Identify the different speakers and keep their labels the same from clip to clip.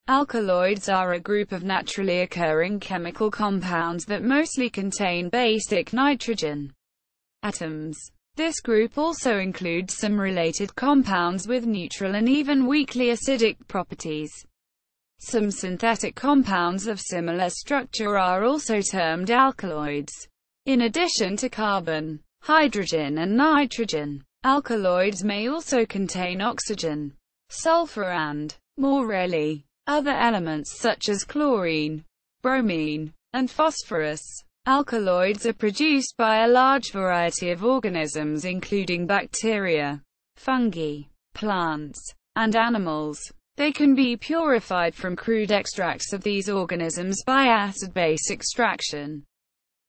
Speaker 1: Alkaloids are a group of naturally occurring chemical compounds that mostly contain basic nitrogen atoms. This group also includes some related compounds with neutral and even weakly acidic properties. Some synthetic compounds of similar structure are also termed alkaloids. In addition to carbon, hydrogen and nitrogen, alkaloids may also contain oxygen, sulfur and, more rarely, other elements such as chlorine, bromine, and phosphorus. Alkaloids are produced by a large variety of organisms including bacteria, fungi, plants, and animals. They can be purified from crude extracts of these organisms by acid-base extraction.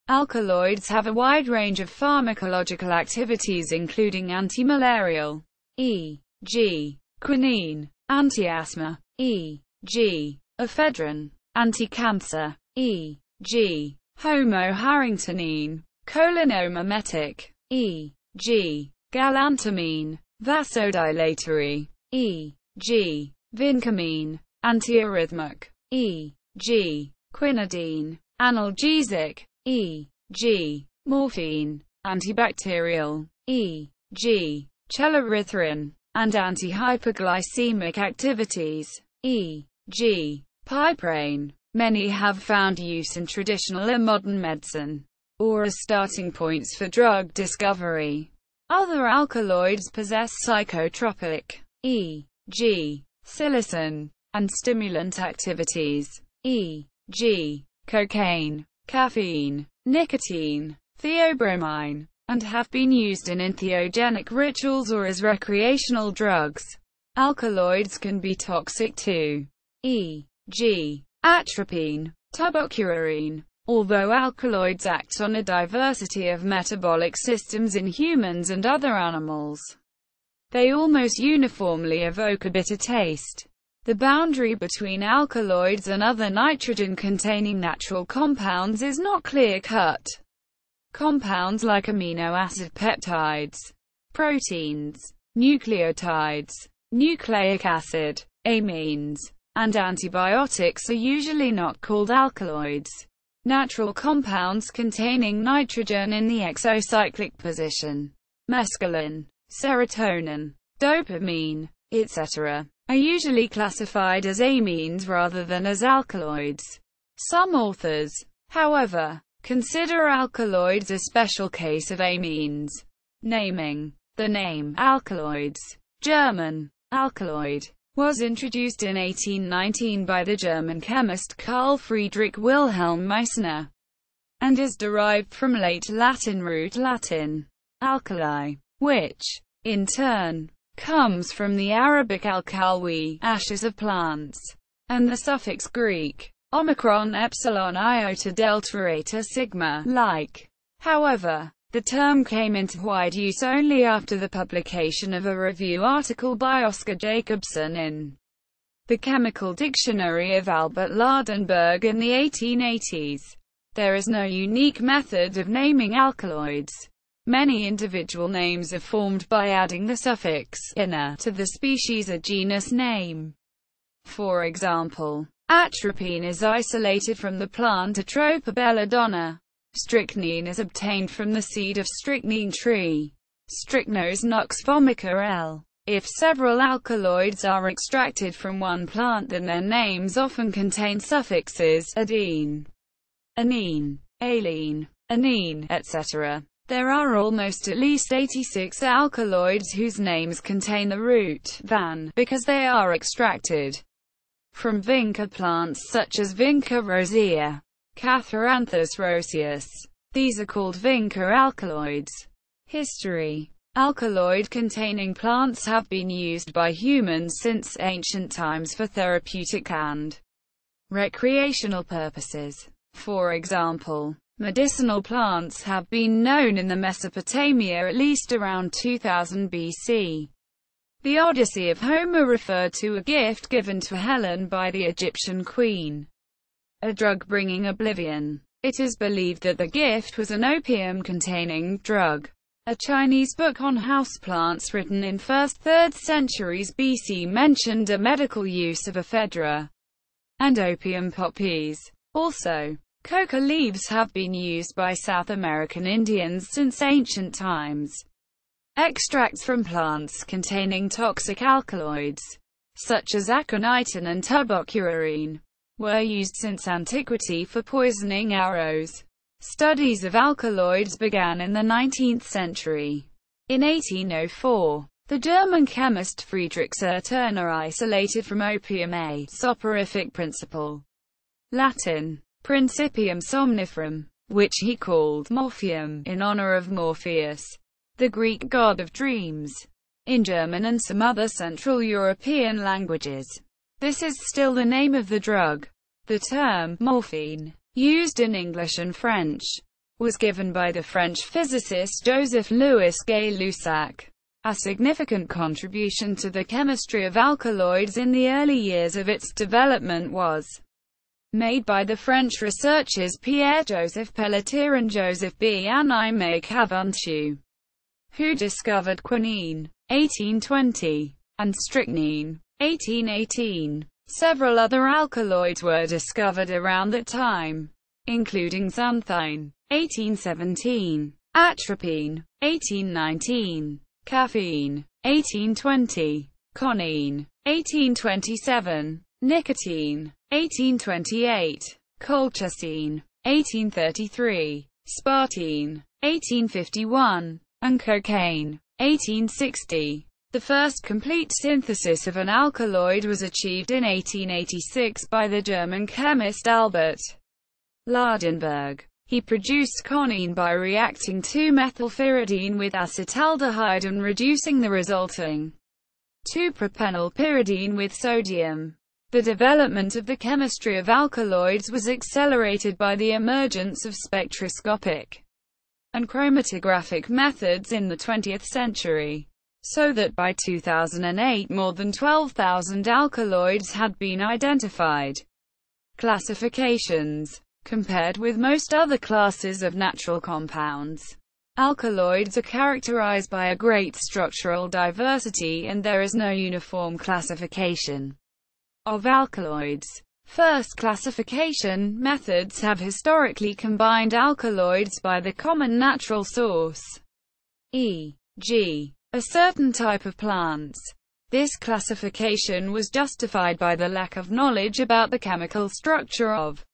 Speaker 1: Alkaloids have a wide range of pharmacological activities including antimalarial, e.g., quinine, antiasthma, e.g., ephedrine, anticancer, e.g., homoharringtonine, cholinomimetic, e.g., galantamine, vasodilatory, e.g., vincamine, antiarrhythmic, e.g., quinidine, analgesic, e.g., morphine, antibacterial, e.g., chelerythrine, and antihyperglycemic activities, e.g., piperine. Many have found use in traditional and modern medicine, or as starting points for drug discovery. Other alkaloids possess psychotropic, e.g., psilocin, and stimulant activities, e.g., cocaine, caffeine, nicotine, theobromine, and have been used in entheogenic rituals or as recreational drugs. Alkaloids can be toxic too, e.g., atropine, tuberculin. Although alkaloids act on a diversity of metabolic systems in humans and other animals, they almost uniformly evoke a bitter taste. The boundary between alkaloids and other nitrogen-containing natural compounds is not clear-cut. Compounds like amino acid peptides, proteins, nucleotides, nucleic acid, amines, and antibiotics are usually not called alkaloids. Natural compounds containing nitrogen in the exocyclic position, mescaline, serotonin, dopamine, etc., are usually classified as amines rather than as alkaloids. Some authors, however, consider alkaloids a special case of amines, naming the name alkaloids. German alkaloid was introduced in 1819 by the German chemist Carl Friedrich Wilhelm Meissner, and is derived from Late Latin root Latin alkali, which, in turn, comes from the Arabic alkalwi, ashes of plants, and the suffix Greek, omicron epsilon iota delta eta sigma, like. However, the term came into wide use only after the publication of a review article by Oscar Jacobson in the Chemical Dictionary of Albert Ladenburg in the 1880s. There is no unique method of naming alkaloids. Many individual names are formed by adding the suffix -ina to the species or genus name. For example, atropine is isolated from the plant Atropa belladonna. Strychnine is obtained from the seed of strychnine tree, Strychnos nux vomica L. If several alkaloids are extracted from one plant, then their names often contain suffixes adene, anine, alene, anine, etc. There are almost at least 86 alkaloids whose names contain the root van, because they are extracted from vinca plants such as Vinca rosea, Catharanthus roseus. These are called vinca alkaloids. History. Alkaloid-containing plants have been used by humans since ancient times for therapeutic and recreational purposes. For example, medicinal plants have been known in the Mesopotamia at least around 2000 BC. The Odyssey of Homer referred to a gift given to Helen by the Egyptian queen, a drug bringing oblivion. It is believed that the gift was an opium-containing drug. A Chinese book on houseplants written in 1st–3rd centuries BC mentioned a medical use of ephedra. and opium poppies. Also, coca leaves have been used by South American Indians since ancient times. Extracts from plants containing toxic alkaloids, such as aconitin and tuberculin, were used since antiquity for poisoning arrows. Studies of alkaloids began in the 19th century. In 1804, the German chemist Friedrich Turner isolated from opium a soporific principle, Latin, Principium somniferum, which he called morphium, in honor of Morpheus, the Greek god of dreams. In German and some other Central European languages, this is still the name of the drug. The term morphine, used in English and French, was given by the French physicist Joseph-Louis Gay-Lussac. A significant contribution to the chemistry of alkaloids in the early years of its development was made by the French researchers Pierre-Joseph Pelletier and Joseph B. Anime Cavuntu, who discovered quinine, 1820, and strychnine, 1818. Several other alkaloids were discovered around that time, including xanthine, 1817, atropine, 1819, caffeine, 1820, quinine, 1827, nicotine, 1828, colchicine, 1833, spartine, 1851, and cocaine, 1860. The first complete synthesis of an alkaloid was achieved in 1886 by the German chemist Albert Ladenburg. He produced quinine by reacting 2-methylpyridine with acetaldehyde and reducing the resulting 2-propenylpyridine with sodium. The development of the chemistry of alkaloids was accelerated by the emergence of spectroscopic and chromatographic methods in the 20th century, so that by 2008 more than 12,000 alkaloids had been identified. Classifications. Compared with most other classes of natural compounds, alkaloids are characterized by a great structural diversity, and there is no uniform classification of alkaloids. First classification methods have historically combined alkaloids by the common natural source, e.g., a certain type of plants. This classification was justified by the lack of knowledge about the chemical structure of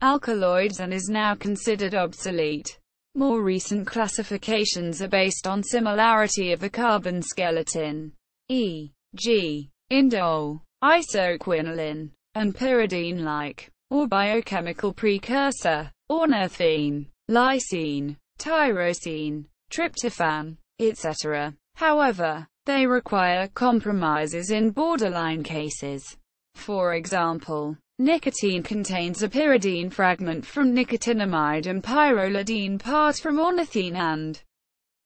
Speaker 1: alkaloids and is now considered obsolete. More recent classifications are based on similarity of the carbon skeleton, e.g., indole, isoquinoline, and pyridine-like, or biochemical precursor, ornithine, lysine, tyrosine, tryptophan, etc. However, they require compromises in borderline cases. For example, nicotine contains a pyridine fragment from nicotinamide and pyrrolidine part from ornithine and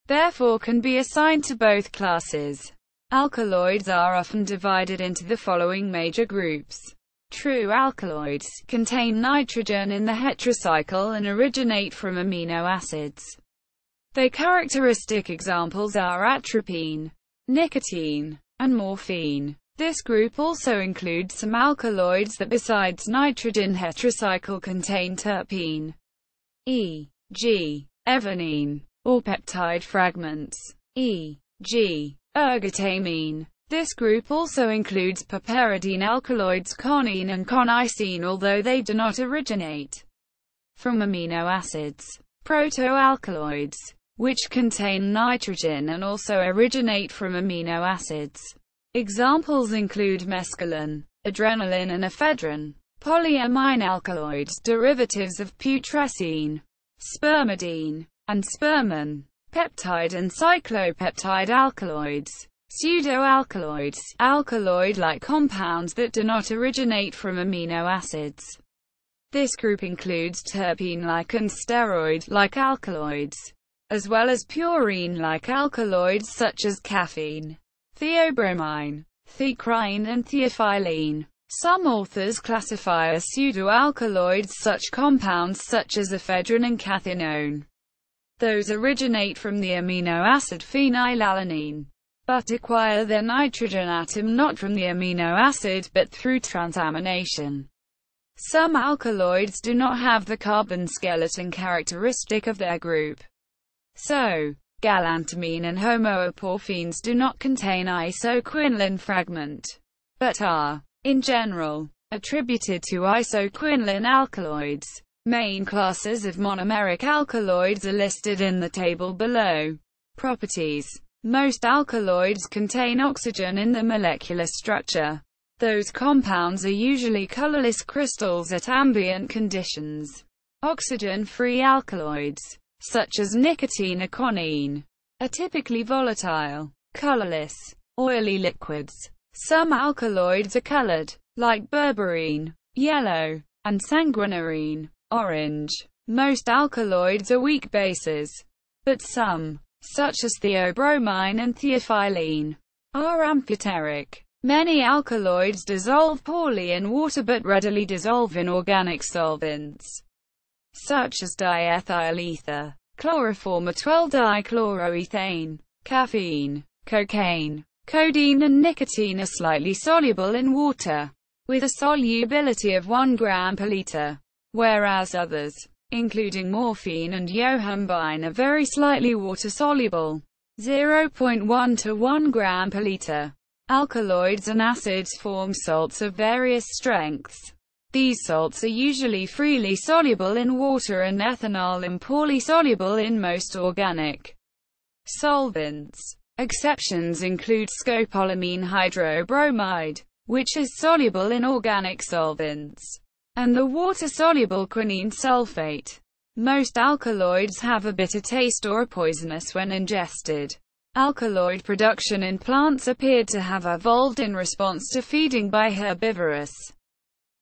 Speaker 1: therefore can be assigned to both classes. Alkaloids are often divided into the following major groups. True alkaloids contain nitrogen in the heterocycle and originate from amino acids. Their characteristic examples are atropine, nicotine, and morphine. This group also includes some alkaloids that besides nitrogen heterocycle contain terpene, e.g., evenine, or peptide fragments, e.g., ergotamine. This group also includes piperidine alkaloids quinine and quinine, although they do not originate from amino acids. Protoalkaloids, which contain nitrogen and also originate from amino acids. Examples include mescaline, adrenaline and ephedrine. Polyamine alkaloids, derivatives of putrescine, spermidine, and spermine. Peptide and cyclopeptide alkaloids. Pseudoalkaloids, alkaloid-like compounds that do not originate from amino acids. This group includes terpene-like and steroid-like alkaloids, as well as purine-like alkaloids such as caffeine, theobromine, thecrine and theophylline. Some authors classify as pseudoalkaloids such compounds such as ephedrine and cathinone. Those originate from the amino acid phenylalanine, but acquire their nitrogen atom not from the amino acid but through transamination. Some alkaloids do not have the carbon skeleton characteristic of their group. So, galantamine and homoporphines do not contain isoquinoline fragment, but are, in general, attributed to isoquinoline alkaloids. Main classes of monomeric alkaloids are listed in the table below. Properties. Most alkaloids contain oxygen in the molecular structure. Those compounds are usually colorless crystals at ambient conditions. Oxygen-free alkaloids, such as nicotine or quinine, are typically volatile, colorless, oily liquids. Some alkaloids are colored, like berberine, yellow, and sanguinarine, orange. Most alkaloids are weak bases, but some, such as theobromine and theophylline, are amphoteric. Many alkaloids dissolve poorly in water but readily dissolve in organic solvents, such as diethyl ether, chloroform-12-dichloroethane, caffeine, cocaine, codeine and nicotine are slightly soluble in water, with a solubility of 1 gram per liter, whereas others, including morphine and yohimbine, are very slightly water-soluble, 0.1 to 1 gram per liter. Alkaloids and acids form salts of various strengths. These salts are usually freely soluble in water and ethanol and poorly soluble in most organic solvents. Exceptions include scopolamine hydrobromide, which is soluble in organic solvents, and the water-soluble quinine sulfate. Most alkaloids have a bitter taste or are poisonous when ingested. Alkaloid production in plants appeared to have evolved in response to feeding by herbivorous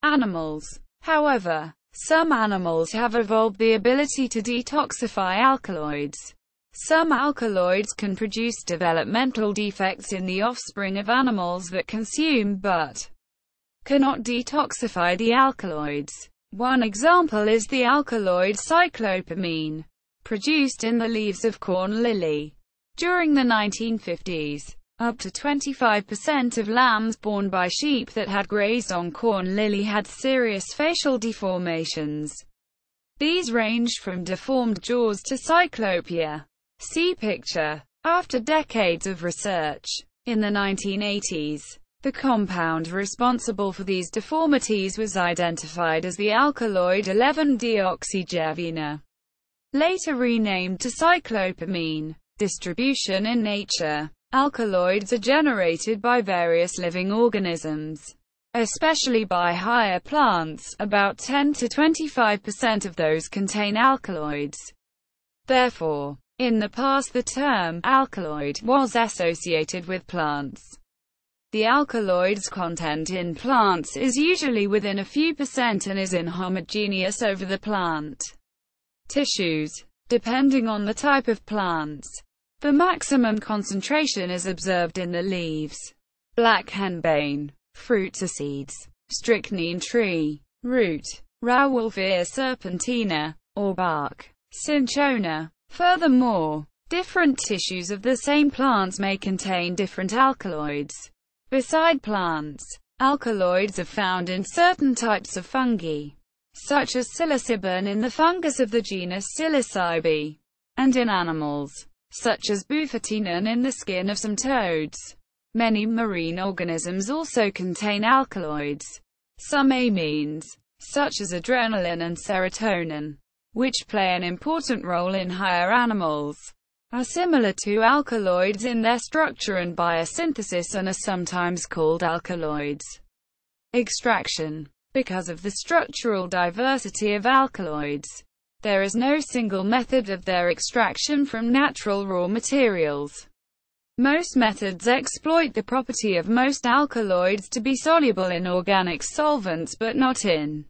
Speaker 1: animals. However, some animals have evolved the ability to detoxify alkaloids. Some alkaloids can produce developmental defects in the offspring of animals that consume but cannot detoxify the alkaloids. One example is the alkaloid cyclopamine, produced in the leaves of corn lily. During the 1950s, up to 25% of lambs born by sheep that had grazed on corn lily had serious facial deformations. These ranged from deformed jaws to cyclopia. See picture. After decades of research, in the 1980s, the compound responsible for these deformities was identified as the alkaloid 11-deoxygervina, later renamed to cyclopamine. Distribution in nature. Alkaloids are generated by various living organisms, especially by higher plants. About 10 to 25% of those contain alkaloids. Therefore, in the past the term alkaloid was associated with plants. The alkaloid's content in plants is usually within a few percent and is inhomogeneous over the plant tissues, depending on the type of plants. The maximum concentration is observed in the leaves, black henbane, fruits or seeds, strychnine tree, root, Rauwolfia serpentina, or bark, cinchona. Furthermore, different tissues of the same plants may contain different alkaloids. Beside plants, alkaloids are found in certain types of fungi, such as psilocybin in the fungus of the genus Psilocybe, and in animals, such as bufotenin in the skin of some toads. Many marine organisms also contain alkaloids. Some amines, such as adrenaline and serotonin, which play an important role in higher animals, are similar to alkaloids in their structure and biosynthesis and are sometimes called alkaloids. Extraction. Because of the structural diversity of alkaloids, there is no single method of their extraction from natural raw materials. Most methods exploit the property of most alkaloids to be soluble in organic solvents but not in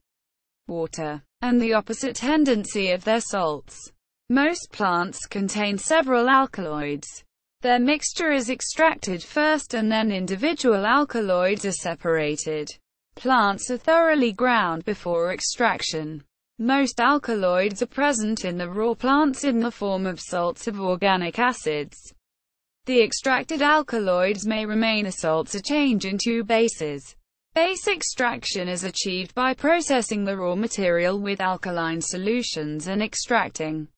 Speaker 1: water, and the opposite tendency of their salts. Most plants contain several alkaloids. Their mixture is extracted first and then individual alkaloids are separated. Plants are thoroughly ground before extraction. Most alkaloids are present in the raw plants in the form of salts of organic acids. The extracted alkaloids may remain as salts or change into bases. Base extraction is achieved by processing the raw material with alkaline solutions and extracting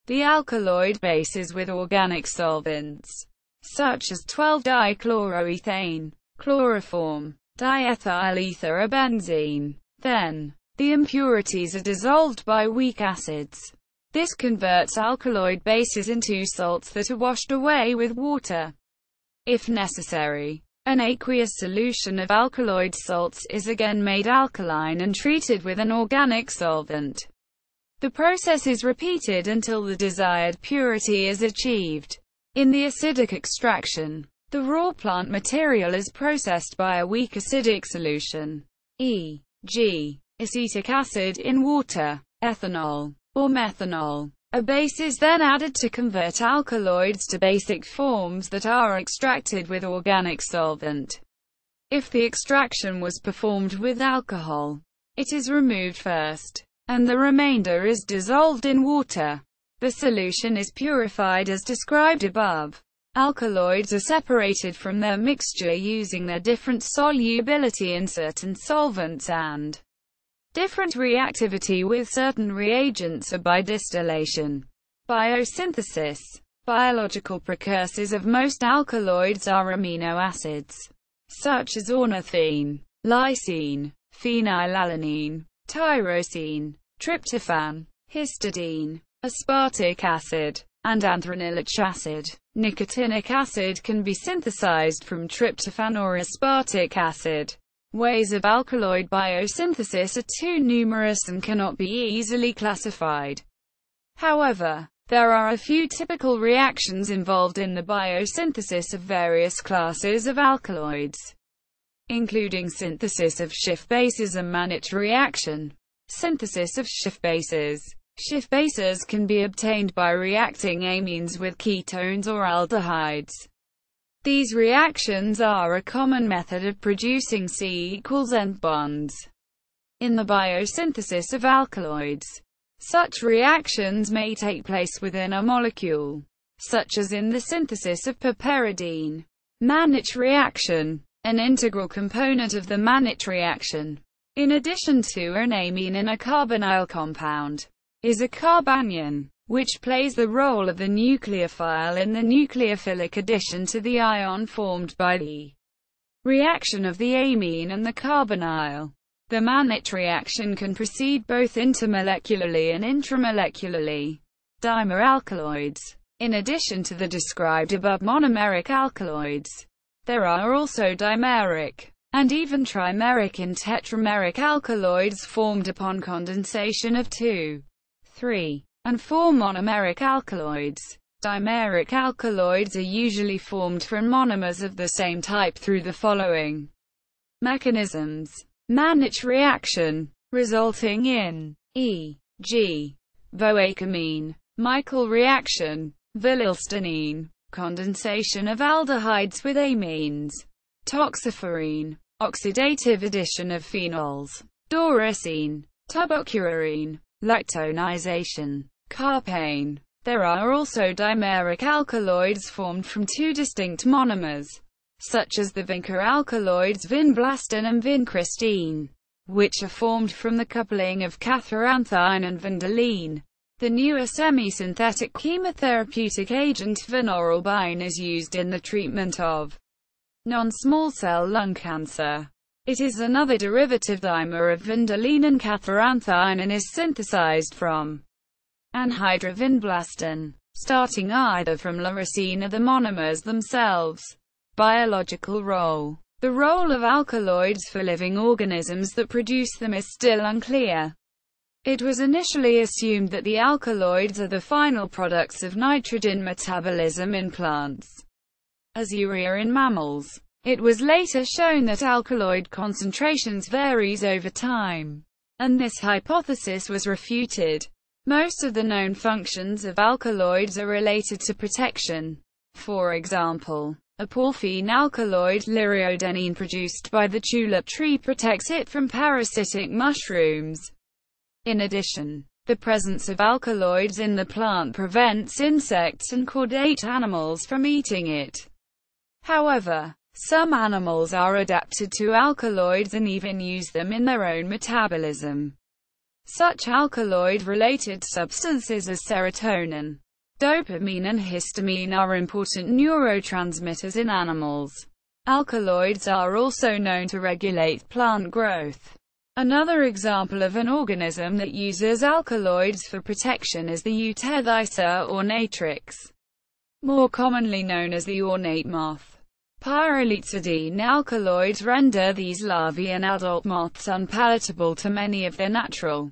Speaker 1: the alkaloid bases with organic solvents, such as 12-dichloroethane, chloroform, diethyletherobenzene. Then, the impurities are dissolved by weak acids. This converts alkaloid bases into salts that are washed away with water. If necessary, an aqueous solution of alkaloid salts is again made alkaline and treated with an organic solvent. The process is repeated until the desired purity is achieved. In the acidic extraction, the raw plant material is processed by a weak acidic solution, e.g., acetic acid in water, ethanol, or methanol. A base is then added to convert alkaloids to basic forms that are extracted with organic solvent. If the extraction was performed with alcohol, it is removed first, and the remainder is dissolved in water. The solution is purified as described above. Alkaloids are separated from their mixture using their different solubility in certain solvents and different reactivity with certain reagents or by distillation. Biosynthesis. Biological precursors of most alkaloids are amino acids, such as ornithine, lysine, phenylalanine, tyrosine, tryptophan, histidine, aspartic acid, and anthranilic acid. Nicotinic acid can be synthesized from tryptophan or aspartic acid. Ways of alkaloid biosynthesis are too numerous and cannot be easily classified. However, there are a few typical reactions involved in the biosynthesis of various classes of alkaloids, including synthesis of Schiff bases and Mannich reaction. Synthesis of Schiff bases. Schiff bases can be obtained by reacting amines with ketones or aldehydes. These reactions are a common method of producing C=N bonds. In the biosynthesis of alkaloids, such reactions may take place within a molecule, such as in the synthesis of piperidine. Mannich reaction, an integral component of the Mannich reaction, in addition to an amine in a carbonyl compound, is a carbanion, which plays the role of the nucleophile in the nucleophilic addition to the ion formed by the reaction of the amine and the carbonyl. The Mannich reaction can proceed both intermolecularly and intramolecularly. Dimer alkaloids. In addition to the described above monomeric alkaloids, there are also dimeric, and even trimeric and tetrameric alkaloids formed upon condensation of 2, 3, and 4 monomeric alkaloids. Dimeric alkaloids are usually formed from monomers of the same type through the following mechanisms. Mannich reaction, resulting in e.g. voacamine. Michael reaction, vinylstenine. Condensation of aldehydes with amines. Toxopherine. Oxidative addition of phenols. Dorosine. Tubocurarine. Lactonization. Carpane. There are also dimeric alkaloids formed from 2 distinct monomers, such as the vinca alkaloids vinblastine and vinchristine, which are formed from the coupling of catharanthine and vindyline. The newer semi-synthetic chemotherapeutic agent vinorelbine is used in the treatment of non-small cell lung cancer. It is another derivative dimer of vindyline and catharanthine and is synthesized from anhydrovinblastine, starting either from leucine or the monomers themselves. Biological role. The role of alkaloids for living organisms that produce them is still unclear. It was initially assumed that the alkaloids are the final products of nitrogen metabolism in plants, as urea in mammals. It was later shown that alkaloid concentrations varies over time, and this hypothesis was refuted. Most of the known functions of alkaloids are related to protection. For example, a porphine alkaloid, liriodenine, produced by the tulip tree protects it from parasitic mushrooms. In addition, the presence of alkaloids in the plant prevents insects and chordate animals from eating it. However, Some animals are adapted to alkaloids and even use them in their own metabolism. Such alkaloid-related substances as serotonin, dopamine and histamine are important neurotransmitters in animals. Alkaloids are also known to regulate plant growth. Another example of an organism that uses alkaloids for protection is the Eutethysa ornatrix, more commonly known as the ornate moth. Pyrrolizidine alkaloids render these larvae and adult moths unpalatable to many of their natural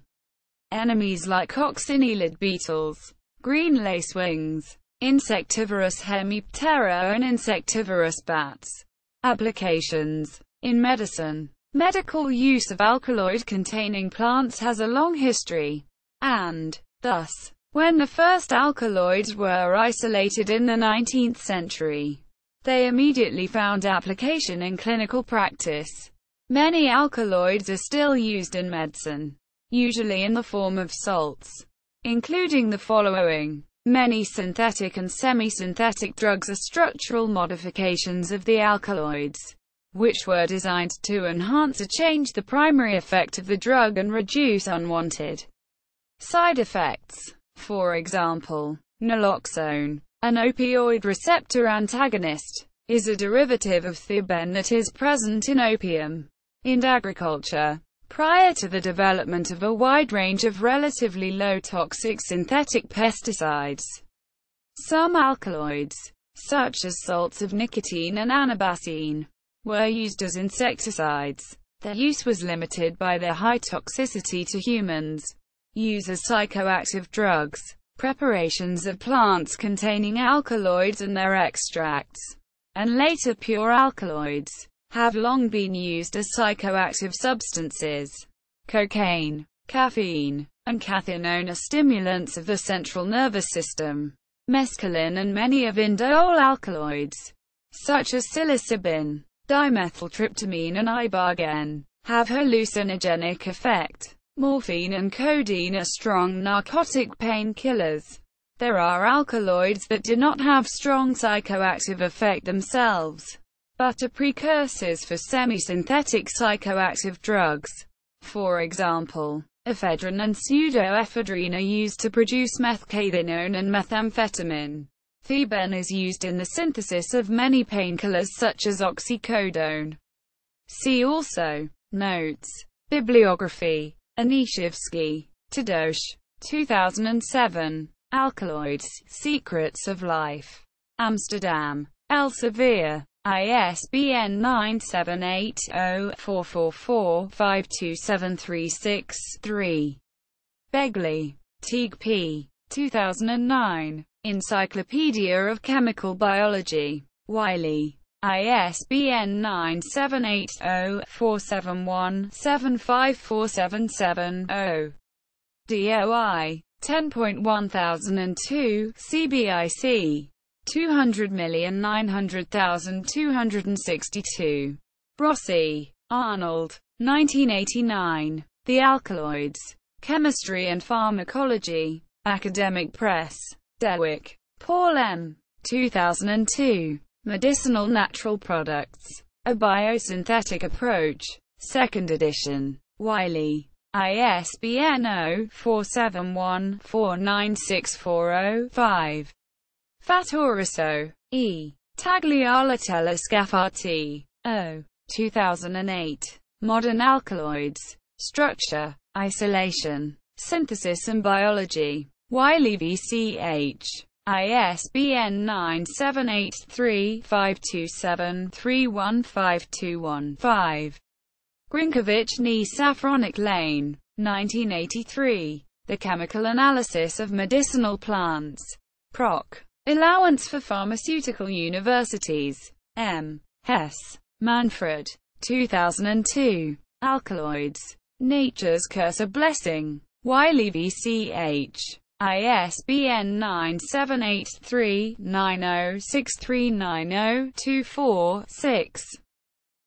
Speaker 1: enemies like coccinellid beetles, green lacewings, insectivorous hemiptera and insectivorous bats. Applications. In medicine, medical use of alkaloid-containing plants has a long history, and, thus, when the first alkaloids were isolated in the 19th century, they immediately found application in clinical practice. Many alkaloids are still used in medicine, usually in the form of salts, including the following. Many synthetic and semi-synthetic drugs are structural modifications of the alkaloids, which were designed to enhance or change the primary effect of the drug and reduce unwanted side effects. For example, naloxone, an opioid receptor antagonist, is a derivative of theobromine that is present in opium. In agriculture, prior to the development of a wide range of relatively low-toxic synthetic pesticides, some alkaloids, such as salts of nicotine and anabasine, were used as insecticides. Their use was limited by their high toxicity to humans. Use as psychoactive drugs, preparations of plants containing alkaloids and their extracts, and later pure alkaloids, have long been used as psychoactive substances. Cocaine, caffeine, and cathinone are stimulants of the central nervous system. Mescaline and many of indole alkaloids, such as psilocybin, dimethyltryptamine and ibogaine, have hallucinogenic effect. Morphine and codeine are strong narcotic painkillers. There are alkaloids that do not have strong psychoactive effect themselves, but are precursors for semi-synthetic psychoactive drugs. For example, ephedrine and pseudoephedrine are used to produce methcathinone and methamphetamine. Theobromine is used in the synthesis of many painkillers such as oxycodone. See also. Notes. Bibliography. Anishevsky, Tadeusz, 2007. Alkaloids, Secrets of Life. Amsterdam. Elsevier. ISBN 978-0-444-52736-3. Begley, Teague P. 2009. Encyclopedia of Chemical Biology. Wiley. ISBN 978-0-471-75477-0. DOI. 10.1002, CBIC. 200,900,262. Brossi, Arnold. 1989. The Alkaloids. Chemistry and Pharmacology. Academic Press. Dewick, Paul M. 2002. Medicinal Natural Products. A Biosynthetic Approach. 2nd edition. Wiley. ISBN 0-471-49640-5. Fattoriso, E. Tagliatella Scafati. O. 2008. Modern Alkaloids. Structure, Isolation, Synthesis and Biology. Wiley VCH. ISBN 978-3-527-31521-5. Grinkovich N. Safronic Lane. 1983. The Chemical Analysis of Medicinal Plants. Proc. Allowance for Pharmaceutical Universities. M. Hess. Manfred. 2002. Alkaloids. Nature's Curse or Blessing. Wiley VCH. ISBN 978-3-906390-24-6.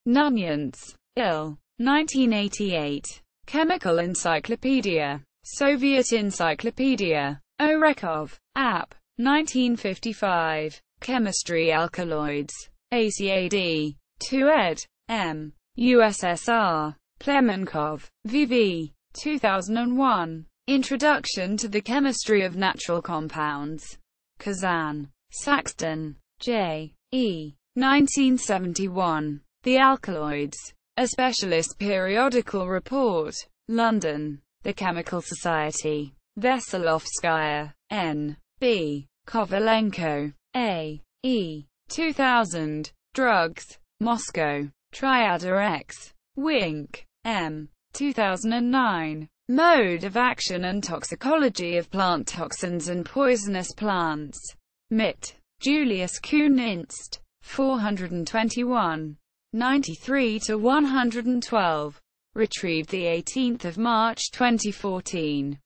Speaker 1: Nunez, Il. 1988. Chemical Encyclopedia. Soviet Encyclopedia. Orekov. App. 1955. Chemistry Alkaloids. ACAD. 2 ed. M. USSR. Plemenkov, V.V. 2001. Introduction to the Chemistry of Natural Compounds. Kazan. Saxton, J. E. 1971. The Alkaloids. A Specialist Periodical Report. London. The Chemical Society. Veselovskaya, N. B. Kovalenko, A. E. 2000. Drugs. Moscow. Triada X. Wink. M. 2009. Mode of Action and Toxicology of Plant Toxins and Poisonous Plants. Mit. Julius Kuninst. 421. 93-112. Retrieved 18 March 2014.